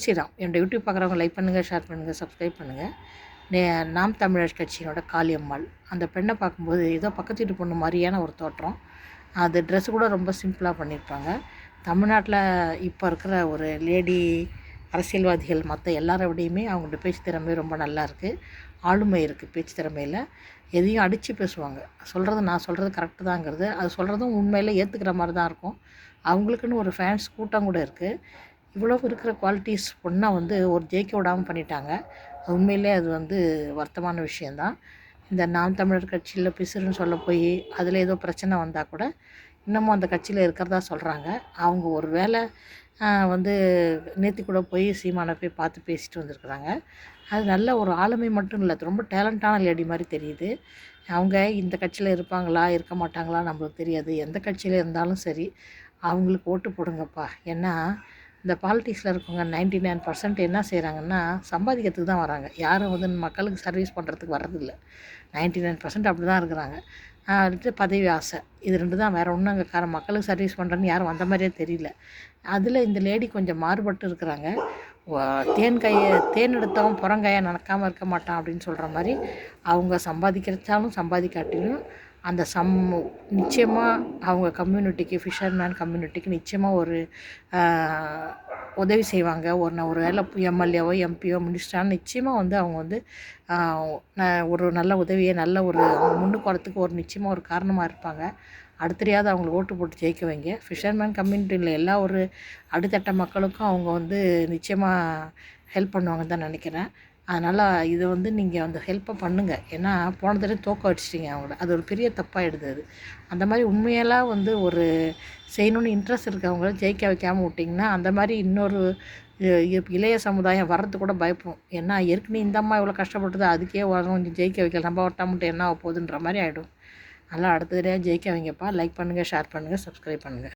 ஸ்ரீராம் என்னோட யூடியூப் பார்க்குறவங்க லைக் பண்ணுங்கள், ஷேர் பண்ணுங்கள், சப்ஸ்கிரைப் பண்ணுங்கள். நாம் தமிழர் கட்சியினோட காளியம்மாள் அந்த பெண்ணை பார்க்கும்போது ஏதோ பக்கத்து வீட்டு பொண்ணு மாதிரியான ஒரு தோற்றம். அது ட்ரெஸ்ஸு கூட ரொம்ப சிம்பிளாக பண்ணியிருப்பாங்க. தமிழ்நாட்டில் இப்போ இருக்கிற ஒரு லேடி அரசியல்வாதிகள் மற்ற எல்லாரை விடையுமே அவங்களோட பேச்சு திறமை ரொம்ப நல்லா இருக்குது. ஆளுமை இருக்குது பேச்சு திறமையில். எதையும் அடித்து பேசுவாங்க. நான் சொல்கிறது கரெக்டு தாங்கிறது, அது சொல்கிறதும் உண்மையில் ஏற்றுக்கிற மாதிரி தான் இருக்கும். அவங்களுக்குன்னு ஒரு ஃபேன்ஸ் கூட்டம் கூட இருக்குது. இவ்வளோ இருக்கிற குவாலிட்டிஸ் பொண்ணை ஒரு ஜெயிக்க விடாமல் பண்ணிட்டாங்க. உண்மையிலே அது வருத்தமான விஷயந்தான். இந்த நாம் தமிழர் கட்சியில் பிசுறுன்னு சொல்ல போய் அதில் ஏதோ பிரச்சனை வந்தால் கூட இன்னமும் அந்த கட்சியில் இருக்கிறதா சொல்கிறாங்க. அவங்க ஒரு வேளை நேற்று கூட போய் சீமானை போய் பார்த்து பேசிட்டு வந்திருக்குறாங்க. அது நல்ல ஒரு ஆளுமை மட்டும் இல்லை, ரொம்ப டேலண்டான லேடி மாதிரி தெரியுது. அவங்க இந்த கட்சியில் இருப்பாங்களா இருக்க மாட்டாங்களா நம்மளுக்கு தெரியாது. எந்த கட்சியில் இருந்தாலும் சரி அவங்களுக்கு ஓட்டு போடுங்கப்பா. ஏன்னா இந்த பாலிட்டிக்ஸில் இருக்கவங்க 99% என்ன செய்கிறாங்கன்னா சம்பாதிக்கிறதுக்கு தான் வராங்க. யாரும் மக்களுக்கு சர்வீஸ் பண்ணுறதுக்கு வர்றதில்லை. 99% அப்படி தான் இருக்கிறாங்க. பதவி ஆசை, இது 2 தான். வேறு ஒன்றும் அங்கே மக்களுக்கு சர்வீஸ் பண்ணுறேன்னு யாரும் வந்த மாதிரியே தெரியல. அதில் இந்த லேடி கொஞ்சம் மாறுபட்டு இருக்கிறாங்க. தேன் எடுத்தவன் புறங்காயை நடக்காமல் இருக்க மாட்டான் அப்படின்னு சொல்கிற மாதிரி அவங்க சம்பாதிக்கிறச்சாலும் சம்பாதிக்காட்டிலும் அந்த நிச்சயமாக அவங்க கம்யூனிட்டிக்கு, ஃபிஷர்மேன் கம்யூனிட்டிக்கு நிச்சயமாக ஒரு உதவி செய்வாங்க. ஒரு வேளை எம்எல்ஏவோ எம்பியோ மினிஸ்டரானு நிச்சயமாக அவங்க ஒரு நல்ல உதவியை அவங்க முன்னுக்கு வரத்துக்கு நிச்சயமாக ஒரு காரணமாக இருப்பாங்க. அடுத்தறியாவது அவங்களுக்கு ஓட்டு போட்டு ஜெயிக்க வைங்க. ஃபிஷர்மேன் கம்யூனிட்டியில் எல்லா ஒரு அடித்தட்ட மக்களுக்கும் அவங்க நிச்சயமாக ஹெல்ப் பண்ணுவாங்கன்னு தான் நினைக்கிறேன். அதனால் இதை நீங்கள் ஹெல்ப்பை பண்ணுங்கள். ஏன்னா போன தடவை தோக்க வச்சிட்டிங்க அவங்கள. அது ஒரு பெரிய தப்பாகிடுது. அது அந்த மாதிரி உண்மையெல்லாம் ஒரு செய்யணுன்னு இன்ட்ரெஸ்ட் இருக்கவங்கள ஜெயிக்க வைக்காமல் விட்டிங்கன்னா அந்த மாதிரி இன்னொரு இளைய சமுதாயம் வர்றது கூட பயப்படும். ஏன்னா ஏற்கனவே இந்த அம்மா இவ்வளோ கஷ்டப்பட்டது, அதுக்கே கொஞ்சம் ஜெயிக்க வைக்கல, நம்ம வட்டா மட்டும் என்ன ஆக போகுதுன்ற மாதிரி ஆகிடும். அதனால் அடுத்த தடவை ஜெயிக்க வைங்கப்பா. லைக் பண்ணுங்கள், ஷேர் பண்ணுங்கள், சப்ஸ்கிரைப் பண்ணுங்கள்.